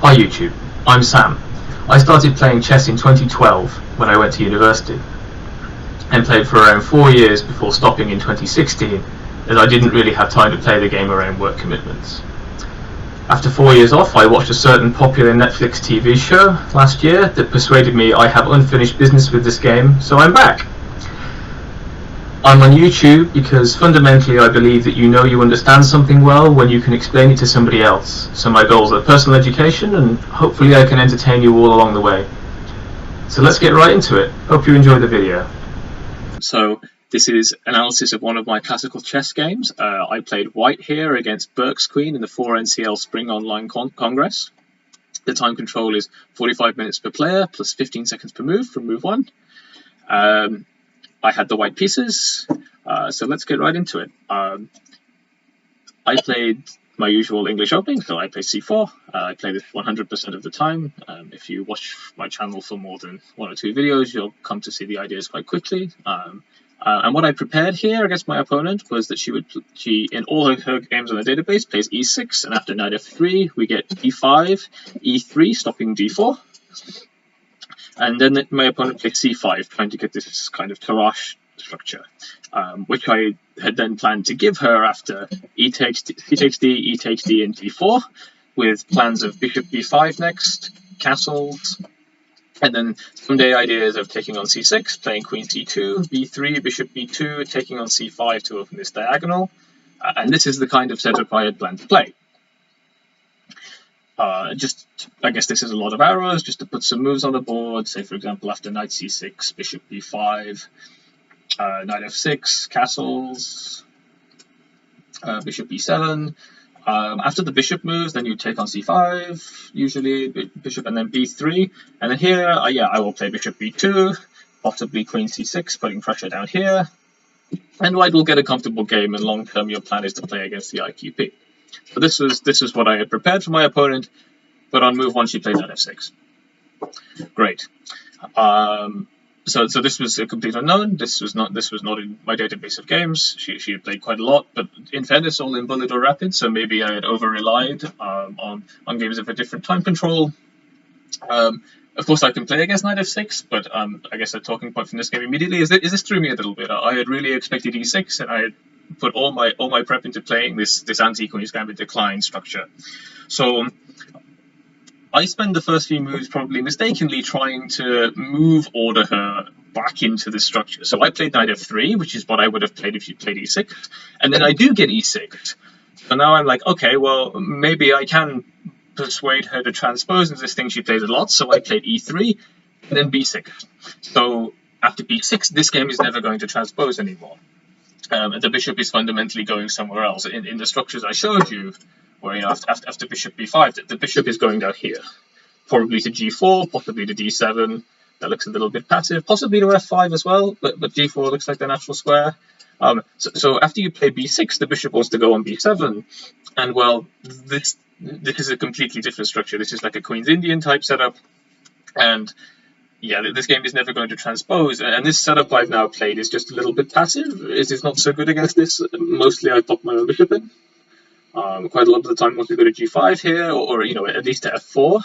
Hi YouTube, I'm Sam. I started playing chess in 2012 when I went to university and played for around 4 years before stopping in 2016 as I didn't really have time to play the game around work commitments. After 4 years off, I watched a certain popular Netflix TV show last year that persuaded me I have unfinished business with this game, so I'm back. I'm on YouTube because fundamentally I believe that you understand something well when you can explain it to somebody else. So my goals are personal education, and hopefully I can entertain you all along the way. So let's get right into it. Hope you enjoy the video. So this is analysis of one of my classical chess games. I played white here against BerksQueen in the 4NCL Spring Online Congress. The time control is 45 minutes per player plus 15 seconds per move from move 1. I had the white pieces, so let's get right into it. I played my usual English opening, so I play c4. I play this 100% of the time. If you watch my channel for more than 1 or 2 videos, you'll come to see the ideas quite quickly. And what I prepared here against my opponent was that she in all her games on the database plays e6, and after knight f3 we get e5, e3 stopping d4. And then my opponent played c5, trying to get this kind of Tarrasch structure, which I had then planned to give her after c takes d, and d4, with plans of bishop b5 next, castles, and then someday ideas of taking on c6, playing queen c2, b3, bishop b2, taking on c5 to open this diagonal. And this is the kind of setup I had planned to play. I guess this is a lot of arrows, just to put some moves on the board. Say, for example, after knight c6, bishop b5, knight f6, castles, bishop b7. After the bishop moves, then you take on c5, usually bishop, and then b3. And then here, I will play bishop b2, possibly queen c6, putting pressure down here. And white will get a comfortable game, and long term your plan is to play against the IQP. So this was what I had prepared for my opponent, but on move 1 she played knight f6. Great. So this was a complete unknown. This was not in my database of games. She had played quite a lot, but in fairness, all in bullet or rapid. So maybe I had over relied on games of a different time control. Of course, I can play against knight f6, but I guess the talking point from this game immediately is this threw me a little bit. I had really expected e6, and I had put all my prep into playing this anti-Queen's Gambit decline structure. So I spend the first few moves probably mistakenly trying to move order her back into this structure. So I played knight f3, which is what I would have played if you played e6, and then I do get e6. So now I'm like, okay, well, maybe I can persuade her to transpose into this thing she plays a lot. So I played e3, and then b6. So after b6, this game is never going to transpose anymore. The bishop is fundamentally going somewhere else. In the structures I showed you, where after bishop b5, the bishop is going down here, probably to g4, possibly to d7. That looks a little bit passive, possibly to f5 as well, but g4 looks like the natural square. So after you play b6, the bishop wants to go on b7, and well, this is a completely different structure. This is like a Queen's Indian type setup, and yeah, this game is never going to transpose, and this setup I've now played is just a little bit passive. It is not so good against this. Mostly I pop my own bishop in. Quite a lot of the time, once we go to g5 here, or at least to f4,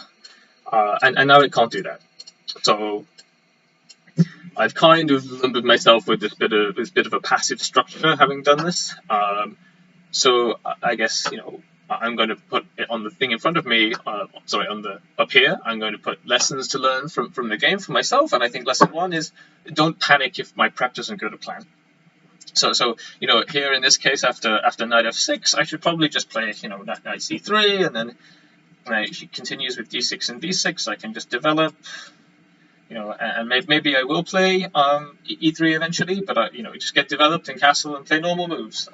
and now it can't do that. So I've kind of lumbered myself with this bit of a passive structure, having done this. So I guess I'm going to put it on the thing in front of me, up here, I'm going to put lessons to learn from the game for myself, and I think lesson 1 is don't panic if my prep doesn't go to plan. So here in this case, after knight f6, I should probably just play, knight c3, and then she continues with d6 and b6, I can just develop, and maybe I will play e3 eventually, but just get developed and castle and play normal moves.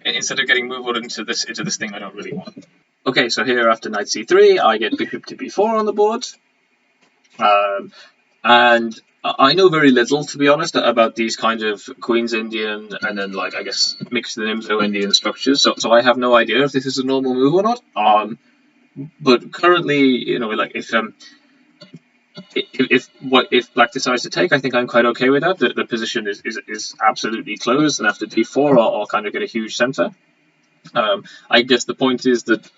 Instead of getting moved into this thing I don't really want. Okay, so here after knight c3, I get bishop to b4 on the board, and I know very little, to be honest, about these kind of Queen's Indian and then I guess mixed Nimzo Indian structures. So I have no idea if this is a normal move or not. But currently, if Black decides to take, I think I'm quite okay with that. The position is absolutely closed, and after d4, I'll kind of get a huge center. I guess the point is that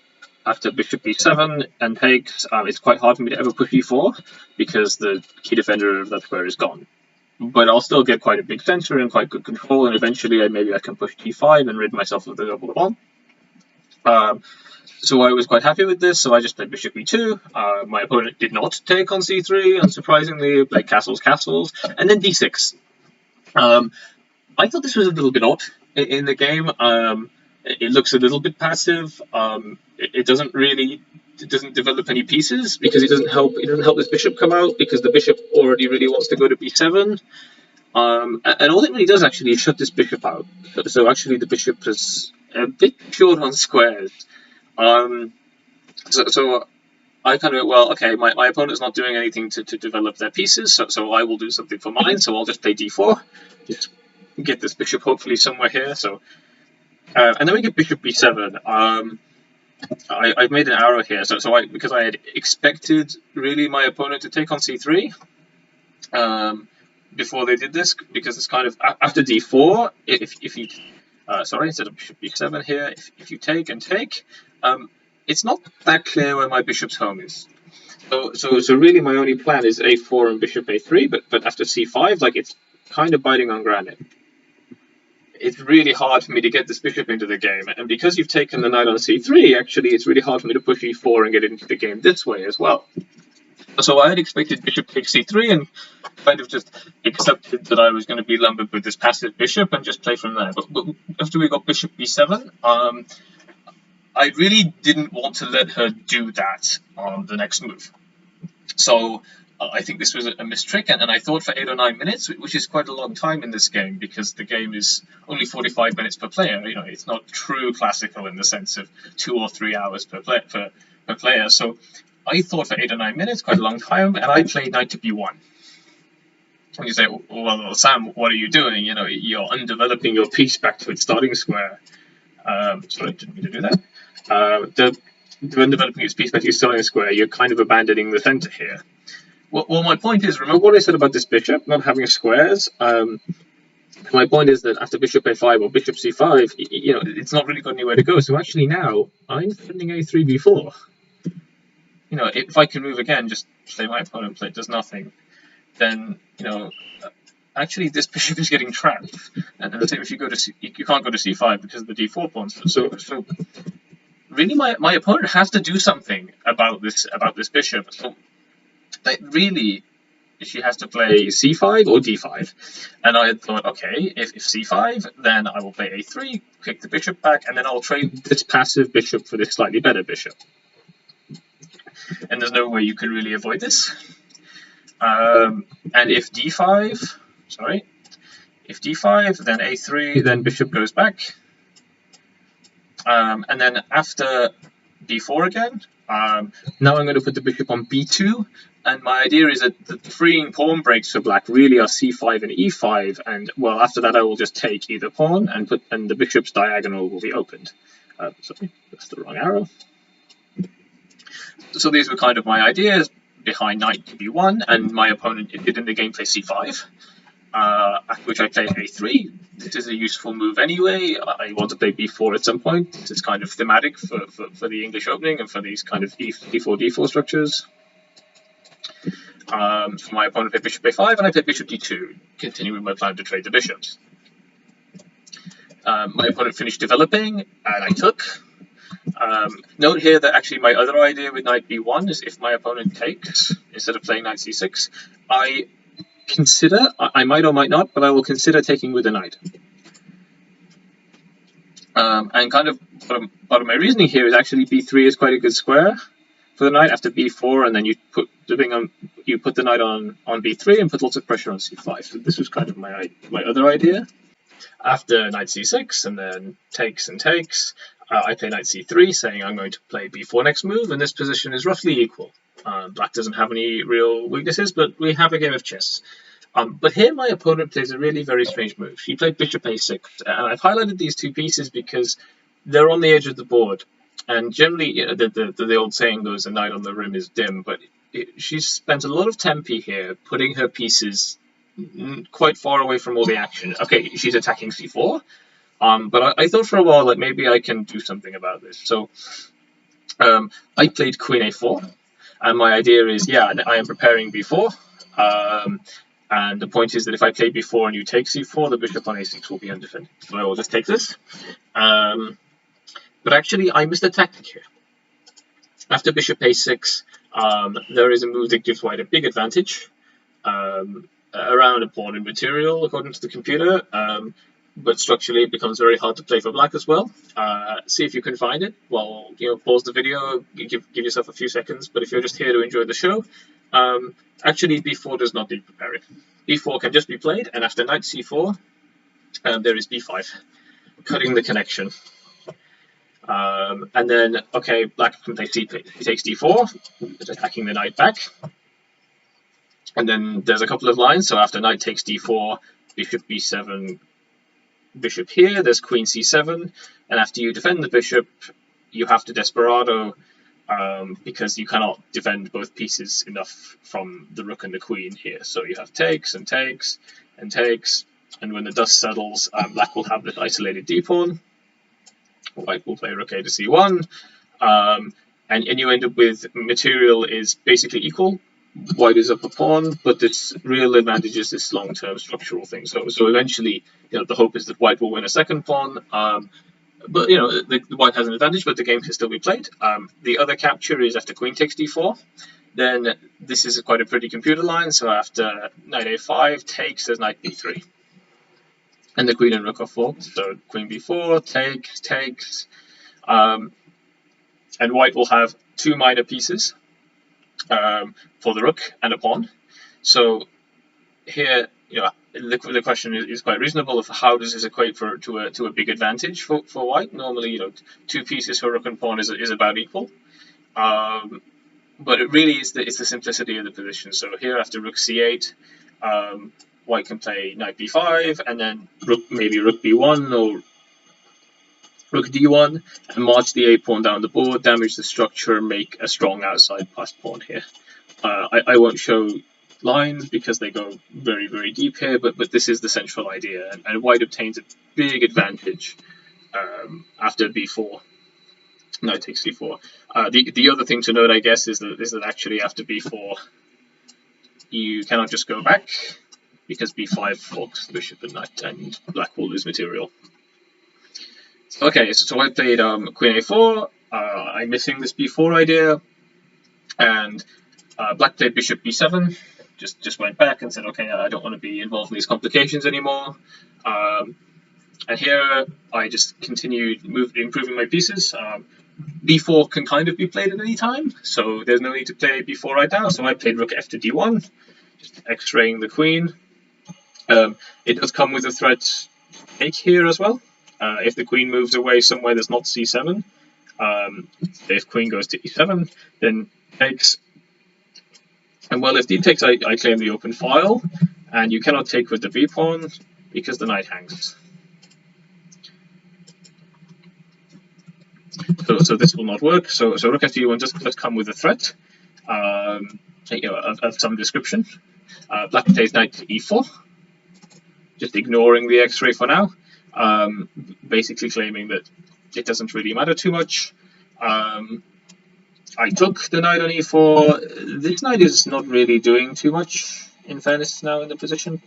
after bishop b7 and takes, it's quite hard for me to ever push e4 because the key defender of that square is gone. But I'll still get quite a big center and quite good control, and eventually maybe I can push d5 and rid myself of the double pawn. So I was quite happy with this, so I just played bishop e2. My opponent did not take on c3, unsurprisingly, played castles, and then d6. I thought this was a little bit odd in the game. It looks a little bit passive. It doesn't develop any pieces because it doesn't help this bishop come out because the bishop already really wants to go to b7. And all it really does actually is shut this bishop out. So actually the bishop is a bit short on squares. So I kind of, well, okay, my opponent's not doing anything to develop their pieces, so I will do something for mine, so I'll just play d4, just get this bishop hopefully somewhere here. So, and then we get bishop b7. I've made an arrow here, because I had expected really my opponent to take on c3 before they did this, because it's kind of after d4, if you instead of bishop b7 here, if you take and take, it's not that clear where my bishop's home is. So really my only plan is a4 and bishop a3, but after c5, like, it's kind of biting on granite. It's really hard for me to get this bishop into the game, and because you've taken the knight on c3, actually it's really hard for me to push e4 and get into the game this way as well. So I had expected bishop takes c3 and kind of just accepted that I was going to be lumbered with this passive bishop and just play from there. But after we got bishop b7, I really didn't want to let her do that on the next move. So I think this was a mistrick, and I thought for 8 or 9 minutes, which is quite a long time in this game because the game is only 45 minutes per player. You know, it's not true classical in the sense of 2 or 3 hours per player. So I thought for 8 or 9 minutes, quite a long time, and I played knight to b1. And you say, well, Sam, what are you doing? You know, you're undeveloping your piece back to its starting square. Sorry, I didn't mean to do that. When developing its piece back to its starting square, you're kind of abandoning the center here. Well, my point is, remember what I said about this bishop not having squares? My point is that after bishop a5 or bishop c5, you know, it's not really got anywhere to go. So actually now, I'm defending a3, b4. You know, if I can move again, just say my opponent does nothing, then, you know, actually this bishop is getting trapped. And the same if you go to you can't go to c5 because of the d4 pawns. So really, my opponent has to do something about this bishop. So really, she has to play c5 or d5. And I had thought, okay, if c5, then I will play a3, kick the bishop back, and then I'll trade this passive bishop for this slightly better bishop. And there's no way you can really avoid this. And if d5, then a3, then bishop goes back. And then after b4 again, now I'm going to put the bishop on b2, and my idea is that the freeing pawn breaks for black really are c5 and e5, and well, after that I will just take either pawn and the bishop's diagonal will be opened. Sorry, that's the wrong arrow. So these were kind of my ideas behind knight to b1, and my opponent did in the game play c5, after which I played a3. This is a useful move anyway. I want to play b4 at some point. This is kind of thematic for the English opening and for these kind of d4, d4 structures. So my opponent played bishop a5, and I played bishop d2, continuing my plan to trade the bishops. My opponent finished developing, and I took. Note here that actually my other idea with knight b1 is if my opponent takes, instead of playing knight c6, I might or might not, but I will consider taking with a knight. And kind of part of my reasoning here is actually b3 is quite a good square for the knight after b4, and then you put the knight on b3 and put lots of pressure on c5. So this was kind of my other idea. After knight c6 and then takes and takes, I play knight c3, saying I'm going to play b4 next move, and this position is roughly equal. Black doesn't have any real weaknesses, but we have a game of chess. But here my opponent plays a really very strange move. She played bishop a6, and I've highlighted these two pieces because they're on the edge of the board. And generally, you know, the old saying goes, a knight on the rim is dim, but she's spent a lot of tempi here putting her pieces quite far away from all the action. Okay, she's attacking c4, but I thought for a while that maybe I can do something about this. So I played Queen A4, and my idea is, yeah, I am preparing B4, and the point is that if I play B4 and you take C4, the bishop on A6 will be undefended. So I will just take this. But actually, I missed a tactic here. After bishop A6, there is a move that gives white a big advantage, around a pawn in material, according to the computer. But structurally, it becomes very hard to play for black as well. See if you can find it. Well, pause the video, give yourself a few seconds. But if you're just here to enjoy the show, actually, b4 does not need preparing. b4 can just be played, and after knight c4, there is b5, cutting the connection. And then, okay, black can play he takes d4, attacking the knight back. And then there's a couple of lines. So after knight takes d4, bishop b7, bishop here, there's queen c7, and after you defend the bishop, you have to desperado, because you cannot defend both pieces enough from the rook and the queen here. So you have takes and takes and takes, and when the dust settles, black will have this isolated d-pawn. White will play rook a to c1, and you end up with material is basically equal. White is up a pawn, but this real advantage is this long-term structural thing. So eventually, the hope is that white will win a second pawn. But the white has an advantage, but the game can still be played. The other capture is after queen takes d4. Then this is quite a pretty computer line. So after knight a5 takes, there's knight b3, and the queen and rook are forked. So queen b4 takes, and white will have two minor pieces. For the rook and a pawn. So here, the question is quite reasonable of how does this equate to a big advantage for white. Normally, two pieces for rook and pawn is about equal. But it really is it's the simplicity of the position. So here after rook c8, white can play knight b5, and then maybe rook b1 or rook d1, and march the a pawn down the board, damage the structure, make a strong outside pass pawn here. I won't show lines because they go very, very deep here, but this is the central idea, and white obtains a big advantage after b4. Knight takes c4. The other thing to note, I guess, is that actually after b4, you cannot just go back, because b5 forks the bishop and knight, and black will lose material. Okay, so I played queen a4. I'm missing this b4 idea, and black played bishop b7. Just went back and said, okay, I don't want to be involved in these complications anymore. And here I just continued improving my pieces. b4 can kind of be played at any time, so there's no need to play b4 right now. So I played rook f to d1, just x-raying the queen. It does come with a threat to take here as well. If the queen moves away somewhere that's not c7, if queen goes to e7, then takes. And well, if d takes, I claim the open file, and you cannot take with the b pawn because the knight hangs. So this will not work. So rook f to d1 does come with a threat, of some description. Black plays knight to e4, just ignoring the x-ray for now. Basically claiming that it doesn't really matter too much. I took the knight on e4. This knight is not really doing too much, in fairness, now in the position.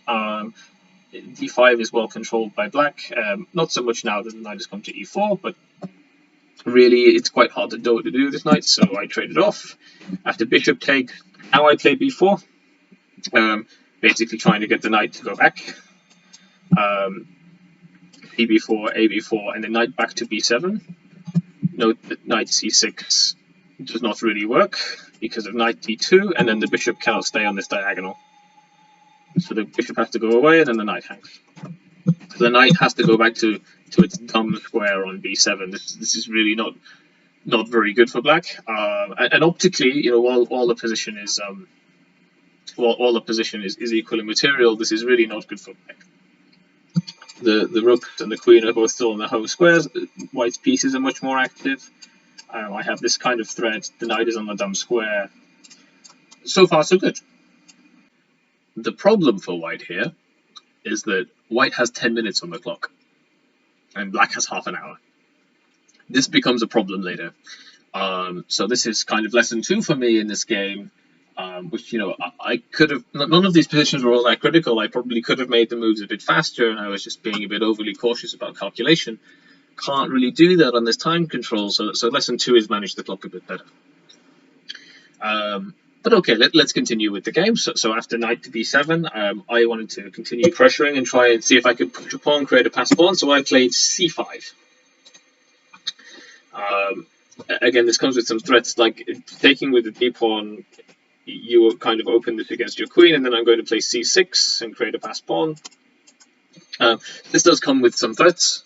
d5 is well controlled by black. Not so much now that the knight has come to e4, but really it's quite hard to do this knight, so I traded off. After bishop take, now I play b4, basically trying to get the knight to go back. b4, ab4, and then knight back to b7. Note that knight c6 does not really work because of knight d2, and then the bishop cannot stay on this diagonal. So the bishop has to go away, and then the knight hangs. So the knight has to go back to its dumb square on b7. This is really not very good for black. And optically, while the position is equal in material, this is really not good for black. The rook and the queen are both still in the home squares. White's pieces are much more active. I have this kind of threat. The knight is on the dumb square. So far, so good. The problem for white here is that white has 10 minutes on the clock, and black has half an hour. This becomes a problem later. So this is kind of lesson 2 for me in this game, which, I could have, none of these positions were all that critical. I probably could have made the moves a bit faster, and I was just being a bit overly cautious about calculation. Can't really do that on this time control, so lesson 2 is manage the clock a bit better. But okay, let's continue with the game. So after knight to b7, I wanted to continue pressuring and try and see if I could push a pawn, create a pass pawn, so I played c5. Again, this comes with some threats, like taking with the d pawn, you will kind of open this against your queen, and then I'm going to play c6 and create a pass pawn. This does come with some threats.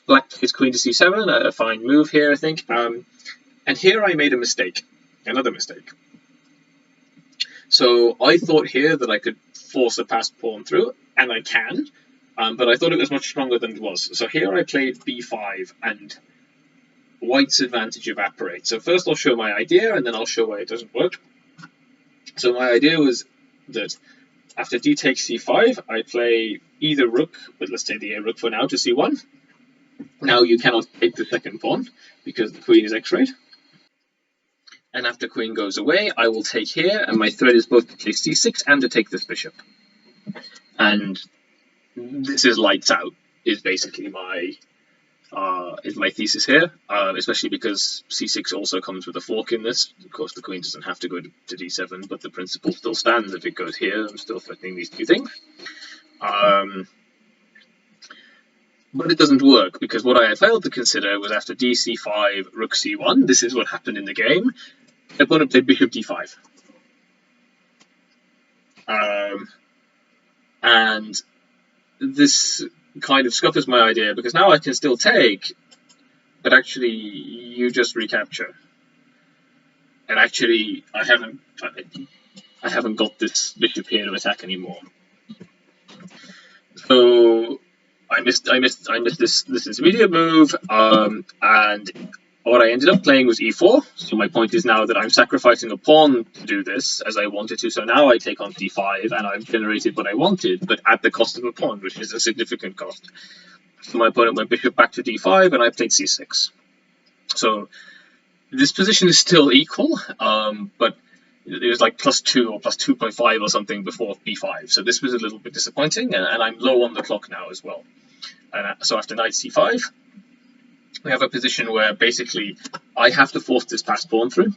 Black plays queen to c7, a fine move here, I think. And here I made a mistake, another mistake. So I thought here that I could force a passed pawn through, and I can, but I thought it was much stronger than it was. So here I played b5, and white's advantage evaporates. So first I'll show my idea, and then I'll show why it doesn't work. So my idea was that after d takes c5, I play either rook, but let's take the a rook for now, to c1. Now you cannot take the second pawn, because the queen is x-rayed. And after queen goes away, I will take here, and my threat is both to take c6 and to take this bishop. And this is lights out, is basically my thesis here, especially because c6 also comes with a fork in this. Of course, the queen doesn't have to go to d7, but the principle still stands. If it goes here, I'm still threatening these two things. But it doesn't work, because what I had failed to consider was after dc5, rook c1, this is what happened in the game. My opponent played bishop d5. And this kind of scuppers my idea, because now I can still take, but actually you just recapture. And actually I haven't got this bishop here to attack anymore. So I missed this immediate move, and what I ended up playing was e4. So my point is now that I'm sacrificing a pawn to do this, as I wanted to. So now I take on d5, and I've generated what I wanted, but at the cost of a pawn, which is a significant cost. So my opponent went bishop back to d5, and I played c6. So this position is still equal, but it was like +2 or +2.5 or something before b5. So this was a little bit disappointing, and I'm low on the clock now as well. And so after knight c5, we have a position where basically I have to force this passed pawn through,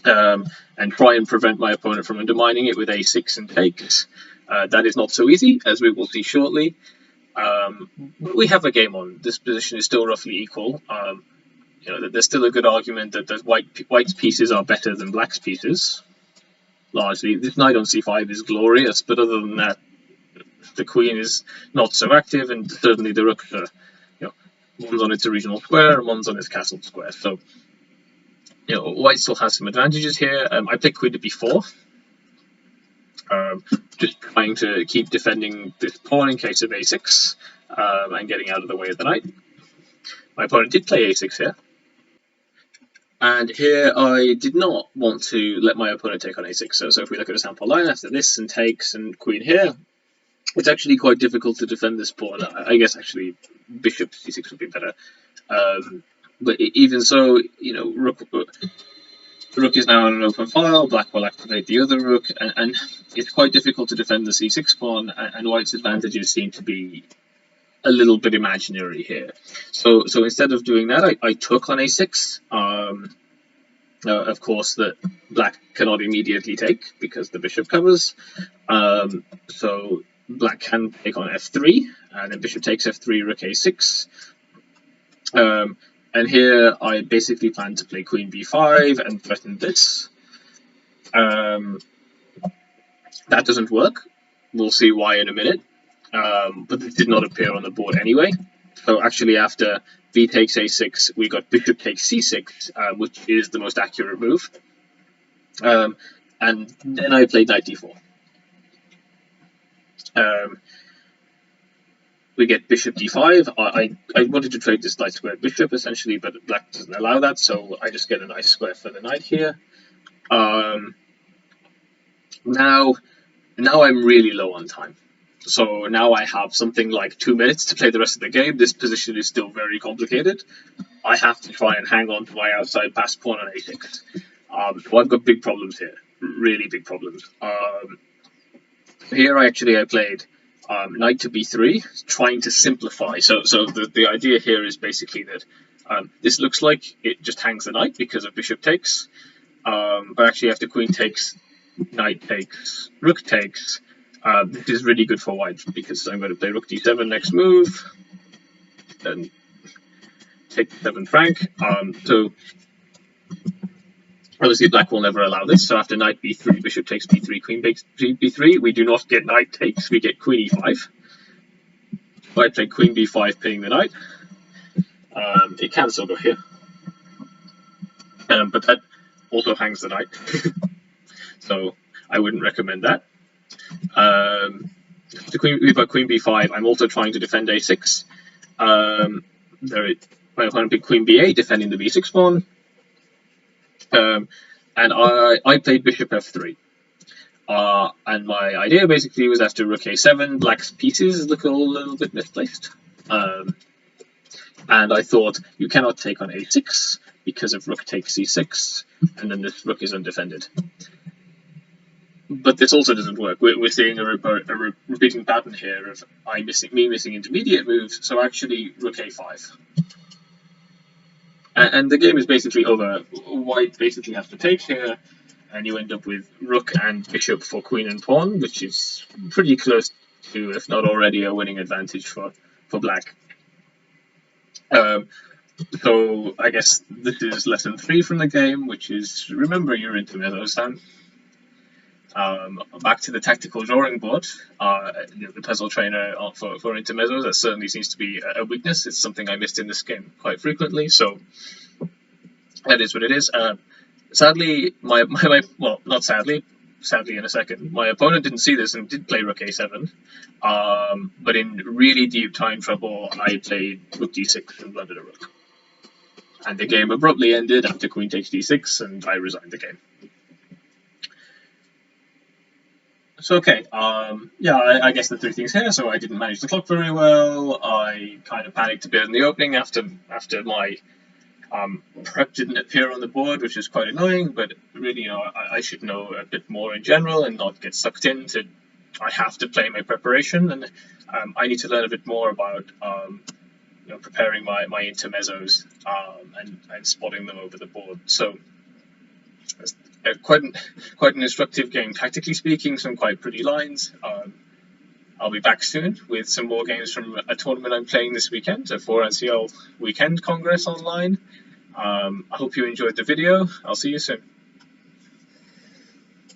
and try and prevent my opponent from undermining it with a6 and takes. That is not so easy, as we will see shortly. But we have a game on. This position is still roughly equal. There's still a good argument that white's pieces are better than black's pieces. Largely, this knight on c5 is glorious, but other than that, the queen is not so active, and certainly the rook, one's on its original square and one's on its castle square. So, white still has some advantages here. I picked queen to b4, just trying to keep defending this pawn in case of a6, and getting out of the way of the knight. My opponent did play a6 here. And here I did not want to let my opponent take on a6. So if we look at a sample line after this and takes and queen here, it's actually quite difficult to defend this pawn. I guess actually bishop c6 would be better. But even so, rook is now on an open file. Black will activate the other rook, and it's quite difficult to defend the c6 pawn. And white's advantages seem to be a little bit imaginary here. So instead of doing that, I took on a6. Of course, that black cannot immediately take because the bishop covers. So black can take on f3, and then bishop takes f3, rook a6. And here I basically plan to play queen b5 and threaten this. That doesn't work. We'll see why in a minute. But it did not appear on the board anyway. So actually after b takes a6, we got bishop takes c6, which is the most accurate move. And then I played knight d4. We get bishop d5. I wanted to trade this light square bishop essentially, but black doesn't allow that, so I just get a nice square for the knight here. Now I'm really low on time. So now I have something like 2 minutes to play the rest of the game. This position is still very complicated. I have to try and hang on to my outside pass pawn on a6. So I've got big problems here, really big problems. Here I played knight to b3, trying to simplify. So the idea here is basically that this looks like it just hangs the knight because of bishop takes, but actually after queen takes, knight takes, rook takes, this is really good for white because I'm going to play rook d7 next move, then take 7 franc. So obviously black will never allow this, so after knight b3, bishop takes b3, queen takes b3, we do not get knight takes, we get queen e5. I play queen b5 pinning the knight. It can still go here, but that also hangs the knight, so I wouldn't recommend that. We've got queen b5, I'm also trying to defend a6. My opponent picked queen b8, defending the b6 pawn. And I played bishop f3. And my idea basically was after rook a7, black's pieces look a little bit misplaced. And I thought, you cannot take on a6 because of rook takes c6, and then this rook is undefended. But this also doesn't work. We're seeing a repeating pattern here of me missing intermediate moves, so actually rook a5. And the game is basically over. White basically has to take here, and you end up with rook and bishop for queen and pawn, which is pretty close to, if not already, a winning advantage for black. So I guess this is lesson 3 from the game, which is remember your intermezzo time. Back to the tactical drawing board. The puzzle trainer for intermezzos, that certainly seems to be a weakness. It's something I missed in this game quite frequently, so that is what it is. Sadly, well, not sadly in a second, my opponent didn't see this and did play rook a7, but in really deep time trouble, I played rook d6 and blundered a rook. And the game abruptly ended after queen takes d6, and I resigned the game. So okay, I guess the 3 things here. So I didn't manage the clock very well. I kind of panicked a bit in the opening after my prep didn't appear on the board, which is quite annoying. But really, I should know a bit more in general and not get sucked into. I have to play my preparation, and I need to learn a bit more about preparing my intermezzos and spotting them over the board. So. Quite an instructive game, tactically speaking, some quite pretty lines. I'll be back soon with some more games from a tournament I'm playing this weekend, a 4NCL Weekend Congress online. I hope you enjoyed the video. I'll see you soon.